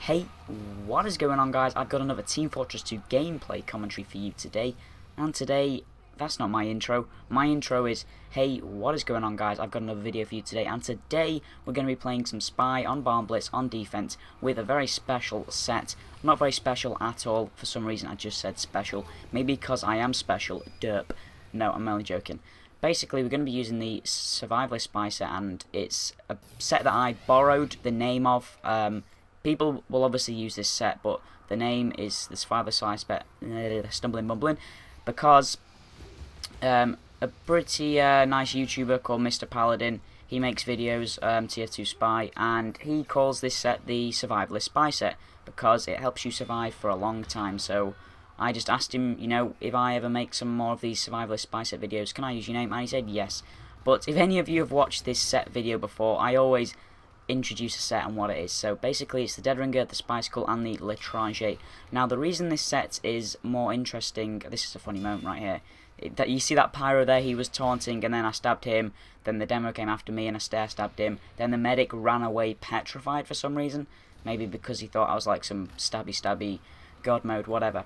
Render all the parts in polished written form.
Hey, what is going on, guys? I've got another Team Fortress 2 gameplay commentary for you today. And today, that's not my intro. My intro is, hey, what is going on, guys? I've got another video for you today. And today, we're going to be playing some Spy on Barnblitz on defense with a very special set. Not very special at all. For some reason, I just said special. Maybe because I am special. Derp. No, I'm only joking. Basically, we're going to be using the Survivalist Spy Set, and it's a set that I borrowed the name of. People will obviously use this set, but the name is the Survivalist Spy Set, stumbling bumbling, because a pretty nice YouTuber called Mr. Paladin, he makes videos, Tier 2 Spy, and he calls this set the Survivalist Spy Set, because it helps you survive for a long time. So I just asked him, you know, if I ever make some more of these Survivalist Spy Set videos, can I use your name? And he said yes. But if any of you have watched this set video before, I always introduce a set and what it is. So basically it's the Dead Ringer, the Spicicle, and the L'étranger. Now the reason this set is more interesting, this is a funny moment right here, that you see that pyro there, he was taunting and then I stabbed him, then the demo came after me and I stabbed him, then the medic ran away petrified for some reason, maybe because he thought I was like some stabby god mode, whatever,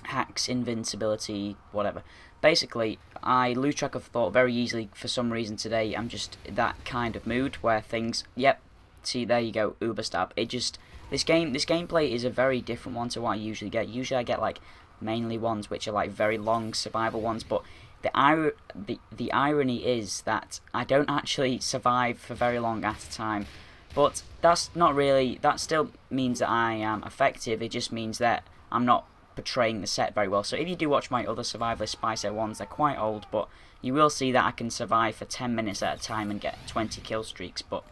hacks, invincibility, whatever. Basically, I lose track of thought very easily for some reason today. I'm just that kind of mood where things, yep, see, there you go, uber stab. It just, this gameplay is a very different one to what I usually get. Usually I get like mainly ones which are like very long survival ones, but the irony is that I don't actually survive for very long at a time. But that's not really, that still means that I am effective. It just means that I'm not portraying the set very well. So if you do watch my other Survivalist Spy Set ones, they're quite old, but you will see that I can survive for 10 minutes at a time and get 20 kill streaks. But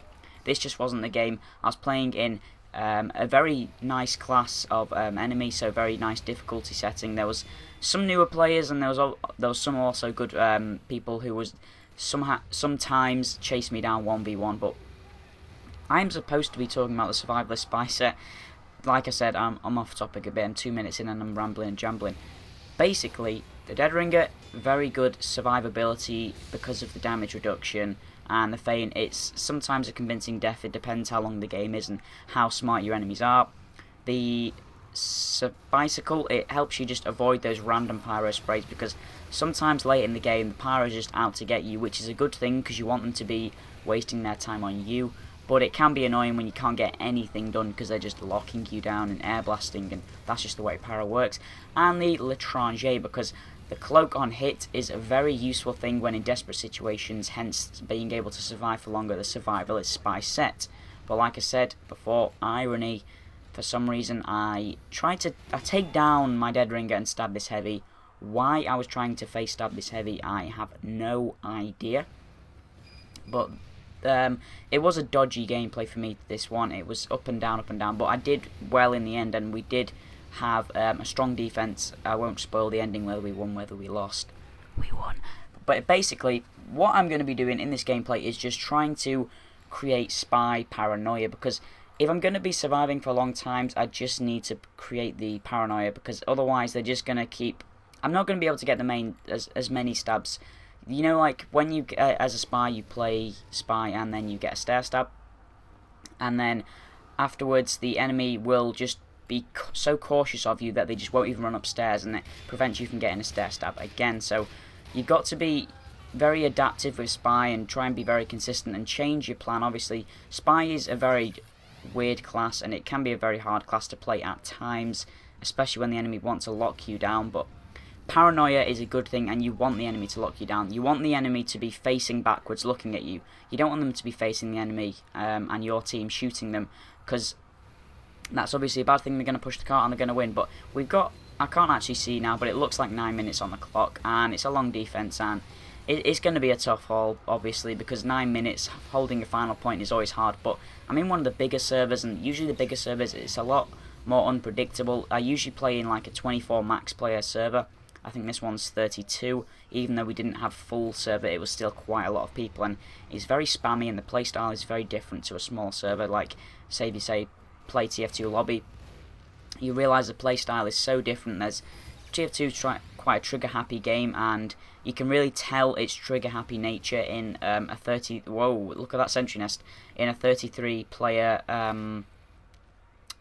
this just wasn't the game. I was playing in a very nice class of enemy, so very nice difficulty setting. There was some newer players, and there was some also good people who was sometimes chase me down 1v1. But I'm supposed to be talking about the Survivalist Spy Set. Like I said, I'm off topic a bit. I'm 2 minutes in and I'm rambling and jambling. Basically, the Dead Ringer, very good survivability because of the damage reduction, and the Feint, it's sometimes a convincing death. It depends how long the game is and how smart your enemies are. The Bicycle, it helps you just avoid those random pyro sprays, because sometimes late in the game the pyro is just out to get you, which is a good thing because you want them to be wasting their time on you. But it can be annoying when you can't get anything done because they're just locking you down and air blasting, and that's just the way pyro works. And the L'étranger, because the cloak on hit is a very useful thing when in desperate situations, hence being able to survive for longer, the Survivalist Spy Set. But like I said before, irony, for some reason I take down my Dead Ringer and stab this heavy. Why I was trying to face stab this heavy, I have no idea. But it was a dodgy gameplay for me, this one. It was up and down, but I did well in the end, and we did have a strong defense. I won't spoil the ending, whether we won, whether we lost. We won. But basically, what I'm going to be doing in this gameplay is just trying to create spy paranoia, because if I'm going to be surviving for long times, I just need to create the paranoia, because otherwise they're just going to keep... I'm not going to be able to get as many stabs. You know, like when you as a spy, you play spy and then you get a stair stab, and then afterwards the enemy will just be so cautious of you that they just won't even run upstairs, and it prevents you from getting a stair stab again. So you've got to be very adaptive with spy and try and be very consistent and change your plan. Obviously, spy is a very weird class, and it can be a very hard class to play at times, especially when the enemy wants to lock you down. But paranoia is a good thing, and you want the enemy to lock you down. You want the enemy to be facing backwards looking at you. You don't want them to be facing the enemy and your team shooting them, because that's obviously a bad thing. They're going to push the cart and they're going to win. But we've got, I can't actually see now, but it looks like 9 minutes on the clock, and it's a long defense, and it's going to be a tough haul, obviously, because 9 minutes holding a final point is always hard. But I'm in one of the bigger servers, and usually the bigger servers, it's a lot more unpredictable. I usually play in like a 24 max player server. I think this one's 32, even though we didn't have full server, it was still quite a lot of people, and it's very spammy, and the playstyle is very different to a small server. Like, say if you play TF2 lobby, you realise the playstyle is so different. There's TF2 is quite a trigger-happy game, and you can really tell its trigger-happy nature in a 30... Whoa, look at that sentry nest. In a 33-player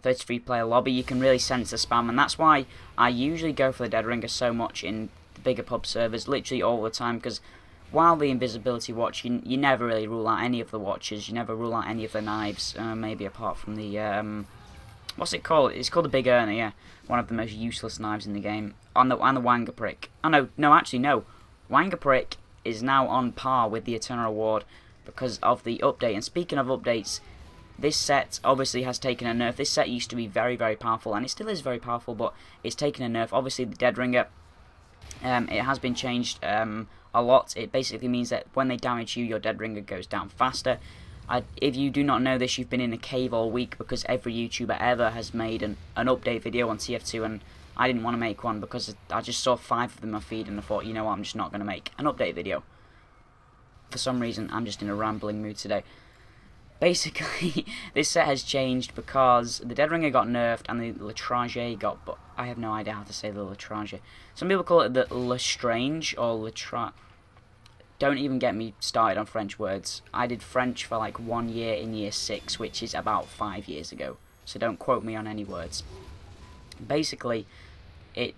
33-player lobby, you can really sense the spam, and that's why I usually go for the Dead Ringer so much in the bigger pub servers, literally all the time, because while the invisibility watch, you never really rule out any of the watches, you never rule out any of the knives, maybe apart from the, what's it called? It's called the Big Earner, yeah, one of the most useless knives in the game, and the Wanga Prick. Oh no, actually no, Wanga Prick is now on par with the Eternal Reward because of the update, and speaking of updates, this set obviously has taken a nerf. This set used to be very, very powerful, and it still is very powerful, but it's taken a nerf. Obviously, the Dead Ringer, it has been changed a lot. It basically means that when they damage you, your Dead Ringer goes down faster. If you do not know this, you've been in a cave all week because every YouTuber ever has made an update video on TF2, and I didn't want to make one because I just saw 5 of them in my feed, and I thought, you know what, I'm just not going to make an update video. For some reason, I'm just in a rambling mood today. Basically, this set has changed because the Dead Ringer got nerfed and the L'Étranger got... But I have no idea how to say the L'Étranger. Some people call it the Lestrange or L'Étranger. Don't even get me started on French words. I did French for like 1 year in year 6, which is about 5 years ago. So don't quote me on any words. Basically, it...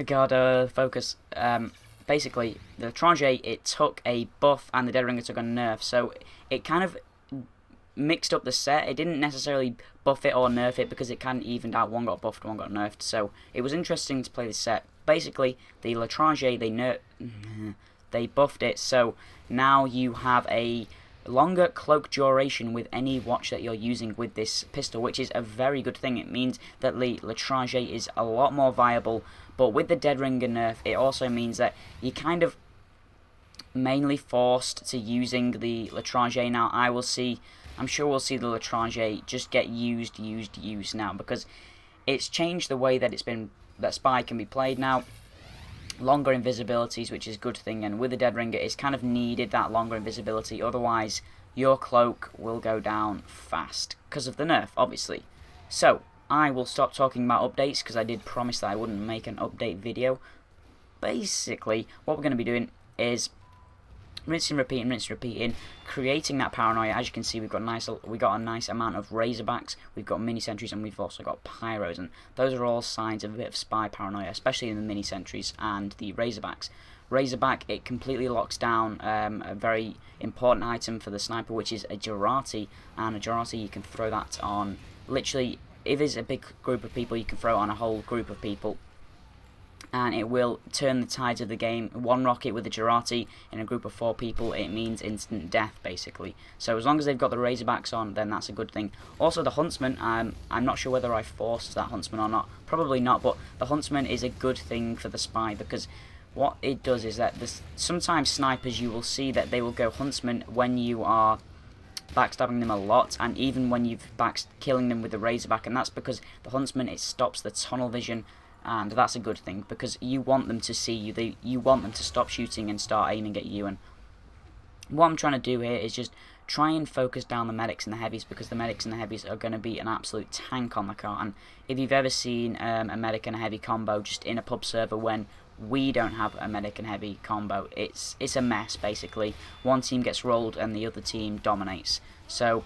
God, focus. Basically, the L'Étranger, it took a buff and the Dead Ringer took a nerf. So it kind of mixed up the set. It didn't necessarily buff it or nerf it because it kind of evened out. One got buffed, one got nerfed. So it was interesting to play this set. Basically, the L'Étranger, they buffed it, so now you have a longer cloak duration with any watch that you're using with this pistol, which is a very good thing. It means that the L'Étranger is a lot more viable, but with the Dead Ringer nerf, it also means that you're kind of mainly forced to using the L'Étranger. Now, I'm sure we'll see the L'Étranger just get used now, because it's changed the way that that Spy can be played now. Longer invisibilities, which is a good thing, and with the Dead Ringer, it's kind of needed that longer invisibility, otherwise your cloak will go down fast, because of the nerf, obviously. So, I will stop talking about updates, because I did promise that I wouldn't make an update video. Basically, what we're going to be doing is rinsing, repeating, creating that paranoia. As you can see, we got a nice amount of Razorbacks, we've got mini sentries, and we've also got pyros, and those are all signs of a bit of spy paranoia, especially in the mini sentries and the Razorbacks. Razorback, it completely locks down a very important item for the sniper, which is a Jarate, and a Jarate, you can throw that on literally, if it's a big group of people, you can throw it on a whole group of people, and it will turn the tides of the game. One rocket with a Jarate in a group of 4 people, it means instant death, basically. So as long as they've got the Razorbacks on, then that's a good thing. Also, the Huntsman, I'm not sure whether I forced that Huntsman or not. Probably not, but the Huntsman is a good thing for the Spy, because what it does is that sometimes snipers, you will see that they will go Huntsman when you are backstabbing them a lot, and even when you've killing them with the Razorback, and that's because the Huntsman, it stops the tunnel vision. And that's a good thing, because you want them to see you, you want them to stop shooting and start aiming at you. And what I'm trying to do here is just try and focus down the medics and the heavies, because the medics and the heavies are going to be an absolute tank on the car. And if you've ever seen a medic and a heavy combo just in a pub server when we don't have a medic and heavy combo, it's a mess, basically. One team gets rolled and the other team dominates. So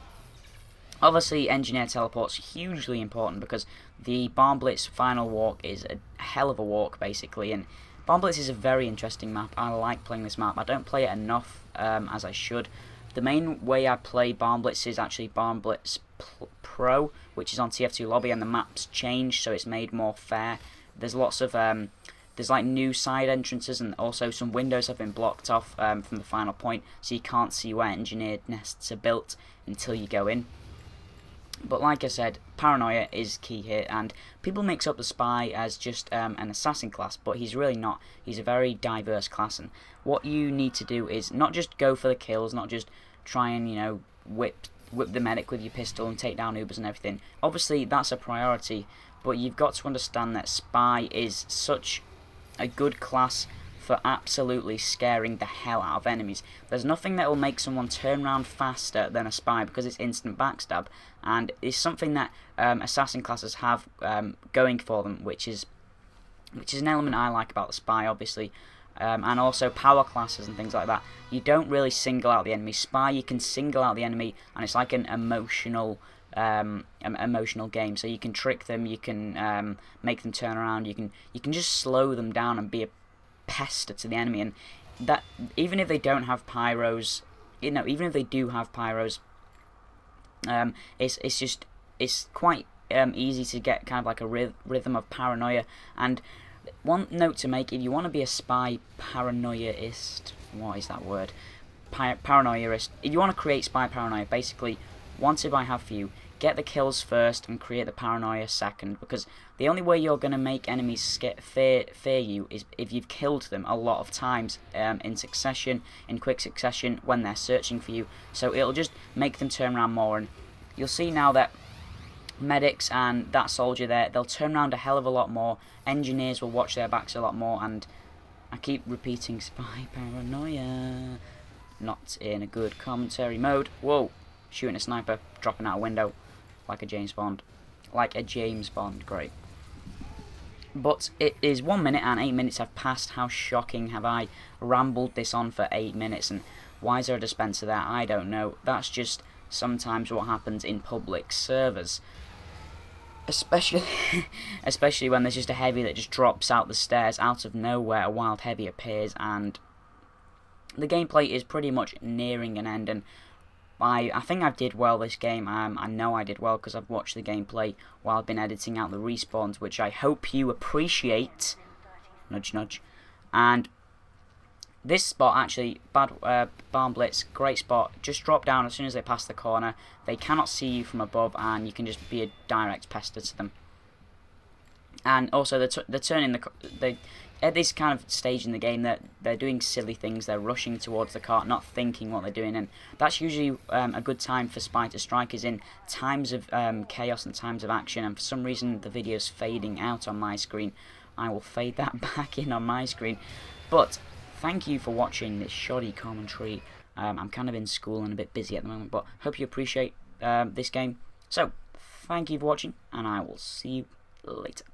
obviously, engineer teleport's hugely important, because the Barnblitz final walk is a hell of a walk, basically, and Barnblitz is a very interesting map. I like playing this map. I don't play it enough, as I should. The main way I play Barnblitz is actually Barnblitz Pro, which is on TF2 lobby, and the map's changed, so it's made more fair. There's lots of there's like new side entrances, and also some windows have been blocked off from the final point, so you can't see where engineered nests are built until you go in. But like I said, paranoia is key here, and people mix up the Spy as just an assassin class, but he's really not. He's a very diverse class, and what you need to do is not just go for the kills, not just try and, you know, whip the medic with your pistol and take down Ubers and everything. Obviously, that's a priority, but you've got to understand that Spy is such a good class for absolutely scaring the hell out of enemies. There's nothing that will make someone turn around faster than a Spy, because it's instant backstab, and it's something that assassin classes have going for them, which is an element I like about the Spy, obviously, and also power classes and things like that. You don't really single out the enemy. Spy, you can single out the enemy, and it's like an emotional emotional game. So you can trick them, you can make them turn around, you can just slow them down and be a pester to the enemy. And that, even if they don't have pyros, even if they do have pyros, it's quite easy to get kind of like a rhythm of paranoia. And one note to make: if you want to be a spy paranoiaist, what is that word? Paranoiaist. If you want to create spy paranoia, basically, one tip I have for you: get the kills first and create the paranoia second, because the only way you're going to make enemies fear you is if you've killed them a lot of times in succession, in quick succession, when they're searching for you. So it'll just make them turn around more, and you'll see now that medics and that soldier there, they'll turn around a hell of a lot more. Engineers will watch their backs a lot more, and I keep repeating spy paranoia, not in a good commentary mode. Whoa, shooting a sniper, dropping out a window, like a James Bond. Great. But it is 1 minute and 8 minutes have passed. How shocking. Have I rambled this on for 8 minutes? And why is there a dispenser there? I don't know. That's just sometimes what happens in public servers. Especially when there's just a heavy that just drops out the stairs out of nowhere. A wild heavy appears, and the gameplay is pretty much nearing an end. And I think I did well this game. I know I did well because I've watched the gameplay while I've been editing out the respawns, which I hope you appreciate. Nudge, nudge. And this spot, actually, Barnblitz, great spot. Just drop down as soon as they pass the corner. They cannot see you from above, and you can just be a direct pester to them. And also, they're turning at this kind of stage in the game, that they're doing silly things. They're rushing towards the cart, not thinking what they're doing, and that's usually a good time for spy to strike, is in times of chaos and times of action. And for some reason, the video's fading out on my screen. I will fade that back in on my screen. But thank you for watching this shoddy commentary. I'm kind of in school and a bit busy at the moment, but hope you appreciate this game. So, thank you for watching, and I will see you later.